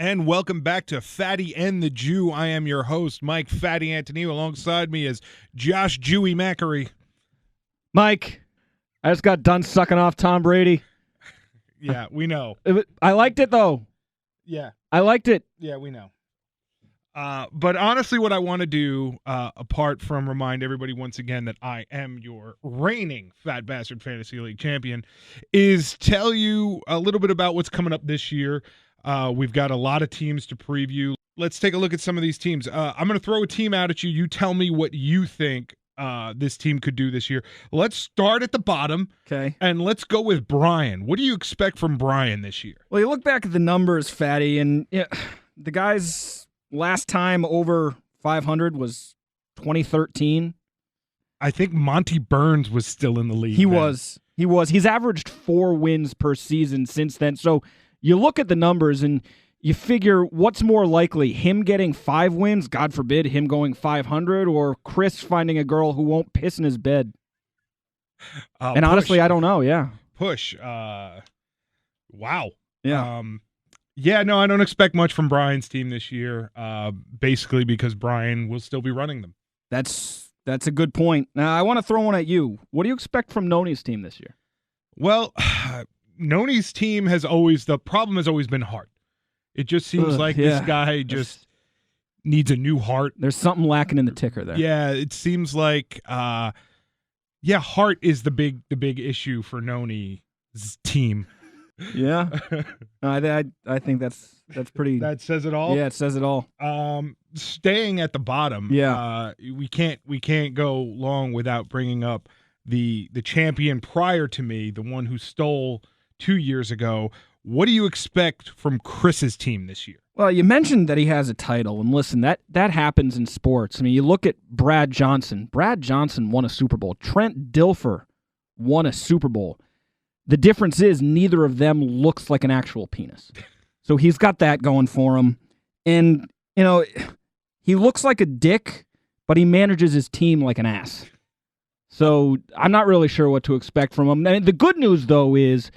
And welcome back to Fatty and the Jew. I am your host, Mike Fatty Antony. Alongside me is Josh Jewy Mackery. Mike, I just got done sucking off Tom Brady. Yeah, we know. I liked it, though. Yeah. I liked it. Yeah, we know. But honestly, what I want to do, apart from remind everybody once again that I am your reigning Fat Bastard Fantasy League champion, is tell you a little bit about what's coming up this year. We've got a lot of teams to preview. Let's take a look at some of these teams. I'm going to throw a team out at you. You tell me what you think this team could do this year. Let's start at the bottom. Okay. And let's go with Brian. What do you expect from Brian this year? Well, you look back at the numbers, Fatty, and the guy's last time over 500 was 2013. I think Monty Burns was still in the league. He was. He's averaged 4 wins per season since then. So you look at the numbers and you figure what's more likely, him getting 5 wins, God forbid, him going 500, or Chris finding a girl who won't piss in his bed? And honestly, I don't know, yeah. Push. Wow. Yeah. Yeah, no, I don't expect much from Brian's team this year, basically because Brian will still be running them. That's a good point. Now, I want to throw one at you. What do you expect from Noni's team this year? Well, Noni's team the problem has always been heart. It just seems this guy just needs a new heart. There's something lacking in the ticker there. Yeah, it seems like heart is the big issue for Noni's team. Yeah. I think that's pretty. That says it all. Yeah, it says it all. Staying at the bottom. Yeah. We can't go long without bringing up the champion prior to me, the one who stole 2 years ago. What do you expect from Chris's team this year? Well, you mentioned that he has a title, and listen, that happens in sports. I mean, you look at Brad Johnson. Brad Johnson won a Super Bowl. Trent Dilfer won a Super Bowl. The difference is neither of them looks like an actual penis. So he's got that going for him. And, he looks like a dick, but he manages his team like an ass. So I'm not really sure what to expect from him. And the good news, though, is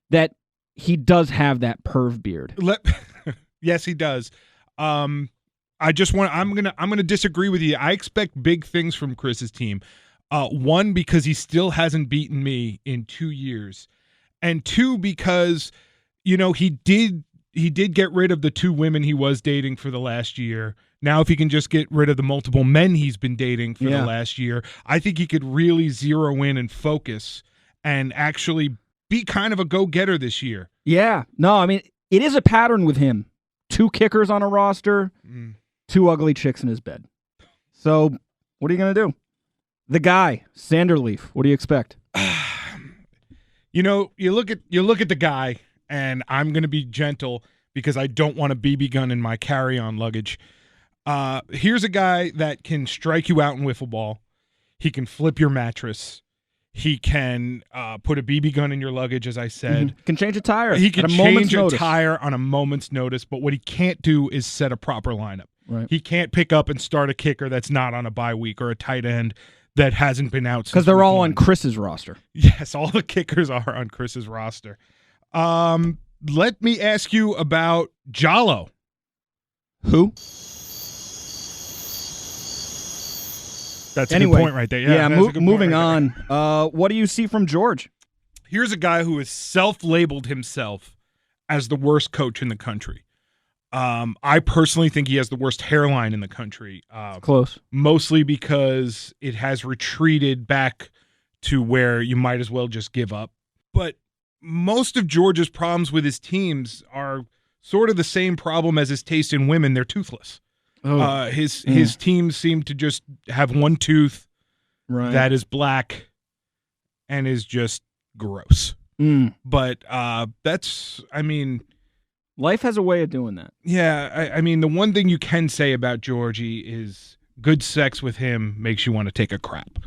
that he does have that perv beard. Yes, he does. I'm gonna disagree with you. I expect big things from Chris's team. One, because he still hasn't beaten me in 2 years. And 2, because, he did get rid of the 2 women he was dating for the last year. Now, if he can just get rid of the multiple men he's been dating for the last year, I think he could really zero in and focus and actually be kind of a go-getter this year. Yeah. No, I mean, it is a pattern with him. 2 kickers on a roster, 2 ugly chicks in his bed. So, what are you going to do? The guy, Sanderleaf, what do you expect? You look at the guy, and I'm going to be gentle because I don't want a BB gun in my carry-on luggage. Here's a guy that can strike you out in wiffle ball. He can flip your mattress. He can put a BB gun in your luggage, as I said. Can change a tire. He can change a tire on a moment's notice, but what he can't do is set a proper lineup. Right. He can't pick up and start a kicker that's not on a bye week or a tight end that hasn't been out since because they're all on Chris's roster. Yes, all the kickers are on Chris's roster. Let me ask you about Jallo. Who? That's a good point right there. Yeah, moving on. What do you see from George? Here's a guy who has self-labeled himself as the worst coach in the country. I personally think he has the worst hairline in the country. Close. Mostly because it has retreated back to where you might as well just give up. But most of George's problems with his teams are sort of the same problem as his taste in women. They're toothless. His teams seem to just have one tooth that is black and is just gross. But life has a way of doing that. Yeah, I mean, the one thing you can say about Georgie is good sex with him makes you want to take a crap.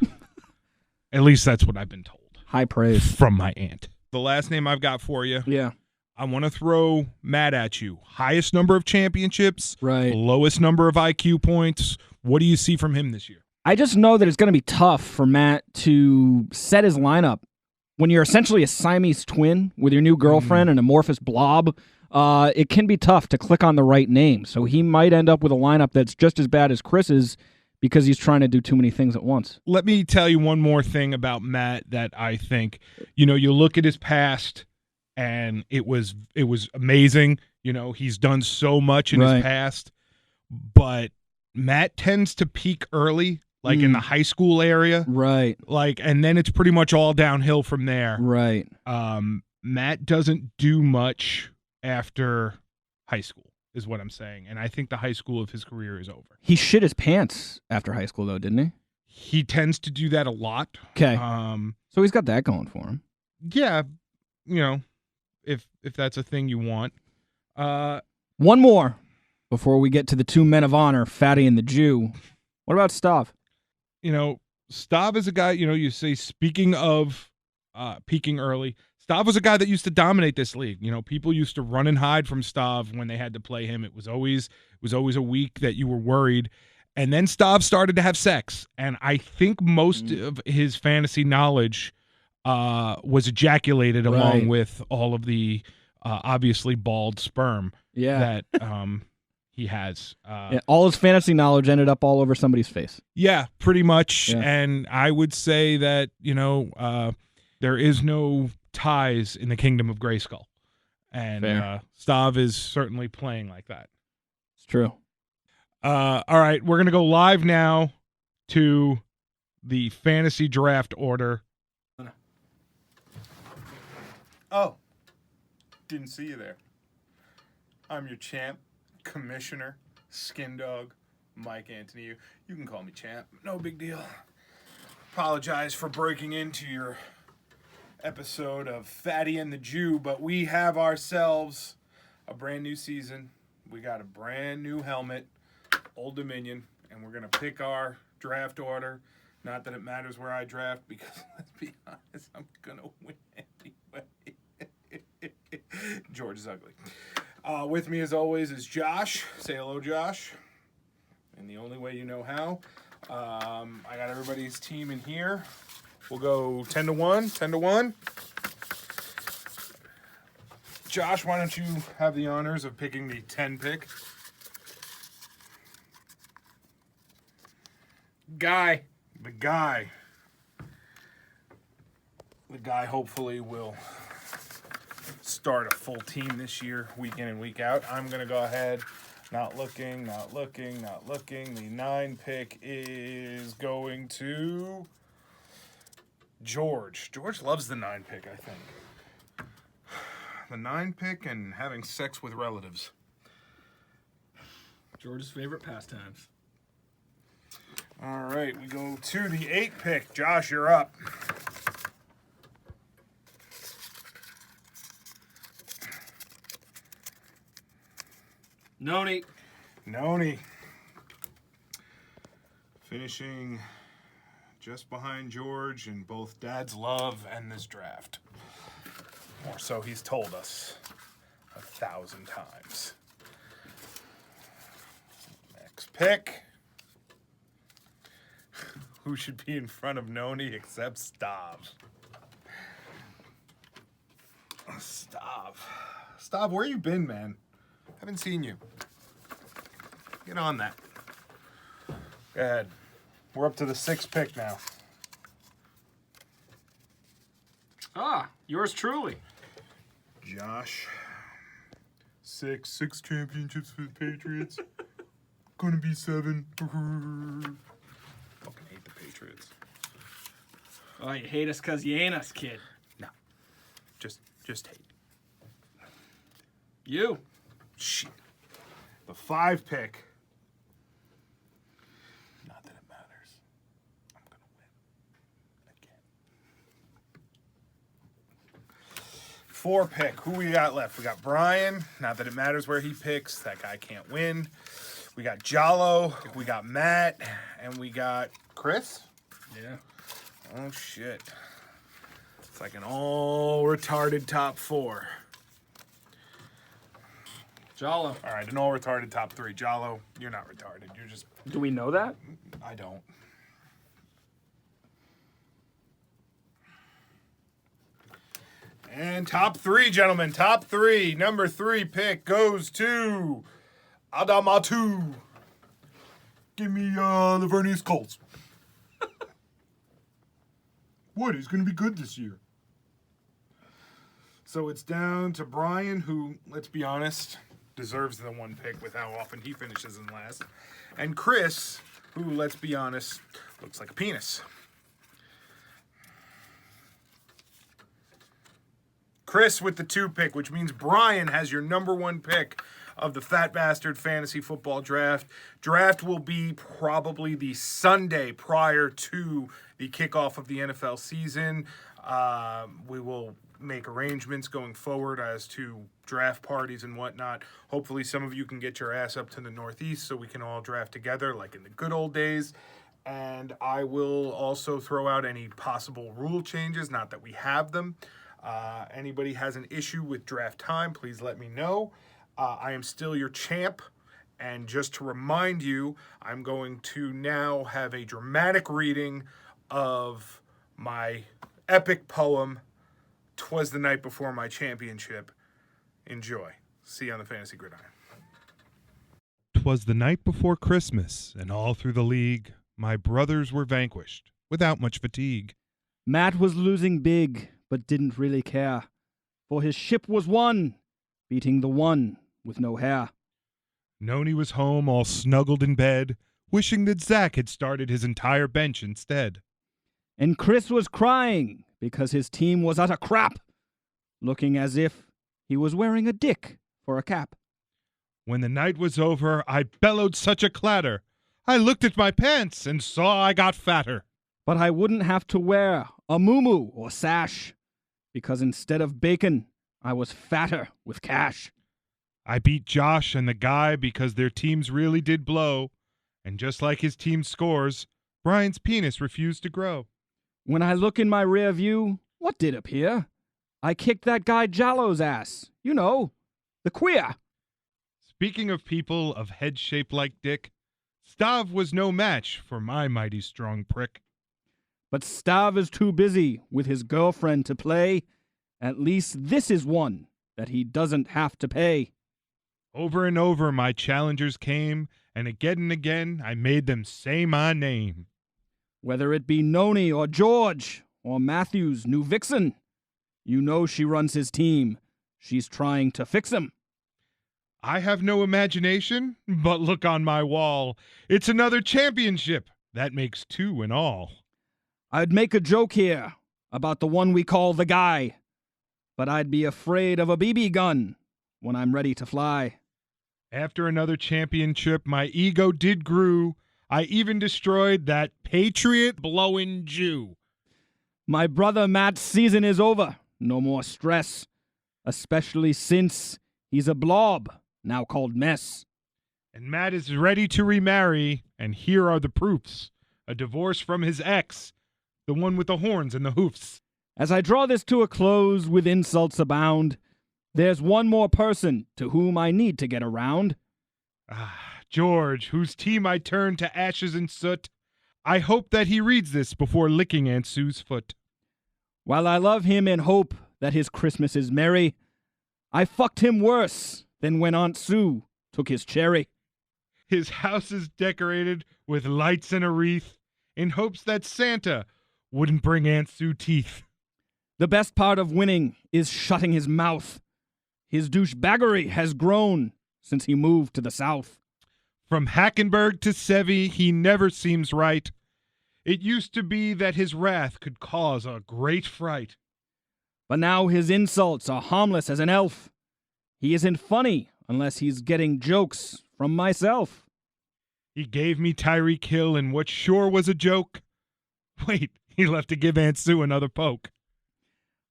At least that's what I've been told. High praise. From my aunt. The last name I've got for you. Yeah. I want to throw Matt at you. Highest number of championships. Right. Lowest number of IQ points. What do you see from him this year? I just know that it's going to be tough for Matt to set his lineup when you're essentially a Siamese twin with your new girlfriend, an amorphous blob it can be tough to click on the right name. So he might end up with a lineup that's just as bad as Chris's because he's trying to do too many things at once. Let me tell you one more thing about Matt that I think, you look at his past and it was amazing. He's done so much in his past, but Matt tends to peak early, like in the high school area. Right. And then it's pretty much all downhill from there. Right. Matt doesn't do much after high school, is what I'm saying. And I think the high school of his career is over. He shit his pants after high school, though, didn't he? He tends to do that a lot. Okay. So he's got that going for him. Yeah. If that's a thing you want. One more before we get to the two men of honor, Fatty and the Jew. What about Stav? Stav is a guy, you say, speaking of peaking early, Stav was a guy that used to dominate this league. People used to run and hide from Stav when they had to play him. It was always a week that you were worried. And then Stav started to have sex. And I think most of his fantasy knowledge was ejaculated along with all of the obviously bald sperm that he has. All his fantasy knowledge ended up all over somebody's face. Yeah, pretty much. Yeah. And I would say that, there is no ties in the kingdom of Grayskull. And Stav is certainly playing like that. It's true. All right, we're going to go live now to the fantasy draft order. Oh, didn't see you there. I'm your champ, commissioner, skin dog, Mike Anthony. You can call me champ. No big deal. Apologize for breaking into your episode of Fatty and the Jew, but we have ourselves a brand new season. We got a brand new helmet, Old Dominion, and we're going to pick our draft order. Not that it matters where I draft, because let's be honest, I'm going to win anyway. George is ugly. With me, as always, is Josh. Say hello, Josh. And the only way you know how. I got everybody's team in here. We'll go 10-1. 10-1. Josh, why don't you have the honors of picking the 10 pick? The guy hopefully will start a full team this year, week in and week out. I'm going to go ahead. Not looking. The 9 pick is going to George. George loves the 9 pick, I think. The 9 pick and having sex with relatives. George's favorite pastimes. All right, we go to the 8 pick. Josh, you're up. Noni. Finishing just behind George in both Dad's love and this draft. Or so he's told us 1,000 times. Next pick. Who should be in front of Noni except Stav? Stav, where you been, man? Haven't seen you. Get on that. Go ahead. We're up to the 6th pick now. Yours truly. Josh. Six championships for the Patriots. Gonna be 7. Fucking hate the Patriots. Oh, you hate us because you ain't us, kid. No. Just hate. You. Shit. The 5 pick. Not that it matters. I'm gonna win. Again. 4 pick. Who we got left? We got Brian. Not that it matters where he picks. That guy can't win. We got Jallo. We got Matt. And we got Chris. Yeah. Oh, shit. It's like an all retarded top 4. Jallo. All right, an all retarded top 3. Jallo, you're not retarded. You're just... Do we know that? I don't. And top three, gentlemen. Top three. Number 3 pick goes to Adamatu. Give me the Vernius Colts. What? He's going to be good this year. So it's down to Brian, who, let's be honest, deserves the 1 pick with how often he finishes in last. And Chris, who, let's be honest, looks like a penis. Chris with the 2 pick, which means Brian has your number 1 pick of the Fat Bastard Fantasy Football Draft. Draft will be probably the Sunday prior to the kickoff of the NFL season. We will make arrangements going forward as to draft parties and whatnot. Hopefully some of you can get your ass up to the Northeast so we can all draft together like in the good old days. And I will also throw out any possible rule changes, not that we have them. Anybody has an issue with draft time, please let me know. I am still your champ. And just to remind you, I'm going to now have a dramatic reading of my epic poem, "'Twas the Night Before My Championship." Enjoy. See you on the Fantasy Gridiron. 'Twas the night before Christmas, and all through the league, my brothers were vanquished without much fatigue. Matt was losing big, but didn't really care, for his ship was won, beating the one with no hair. Noni was home all snuggled in bed, wishing that Zach had started his entire bench instead. And Chris was crying because his team was utter crap, looking as if he was wearing a dick for a cap. When the night was over, I bellowed such a clatter. I looked at my pants and saw I got fatter. But I wouldn't have to wear a muumuu or sash, because instead of bacon, I was fatter with cash. I beat Josh and the guy because their teams really did blow, and just like his team scores, Brian's penis refused to grow. When I look in my rear view, what did appear? I kicked that guy Jallo's ass. You know, the queer. Speaking of people of head shaped like Dick, Stav was no match for my mighty strong prick. But Stav is too busy with his girlfriend to play. At least this is one that he doesn't have to pay. Over and over my challengers came, and again I made them say my name. Whether it be Noni or George or Matthew's new vixen, you know she runs his team. She's trying to fix him. I have no imagination, but look on my wall. It's another championship. That makes 2 in all. I'd make a joke here about the one we call the guy, but I'd be afraid of a BB gun when I'm ready to fly. After another championship, my ego did grew. I even destroyed that patriot-blowing Jew. My brother Matt's season is over. No more stress. Especially since he's a blob, now called mess. And Matt is ready to remarry, and here are the proofs. A divorce from his ex, the one with the horns and the hoofs. As I draw this to a close with insults abound, there's one more person to whom I need to get around. George, whose team I turned to ashes and soot. I hope that he reads this before licking Aunt Sue's foot. While I love him and hope that his Christmas is merry, I fucked him worse than when Aunt Sue took his cherry. His house is decorated with lights and a wreath in hopes that Santa wouldn't bring Aunt Sue teeth. The best part of winning is shutting his mouth. His douchebaggery has grown since he moved to the South. From Hackenberg to Sevy, he never seems right. It used to be that his wrath could cause a great fright. But now his insults are harmless as an elf. He isn't funny unless he's getting jokes from myself. He gave me Tyreek Hill in what sure was a joke. Wait, he left to give Aunt Sue another poke.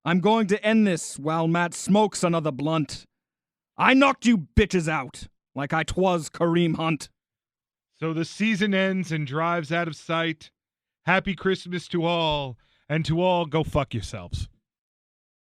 I'm going to end this while Matt smokes another blunt. I knocked you bitches out like I 'twas Kareem Hunt. So the season ends and drives out of sight. Happy Christmas to all, and to all go fuck yourselves.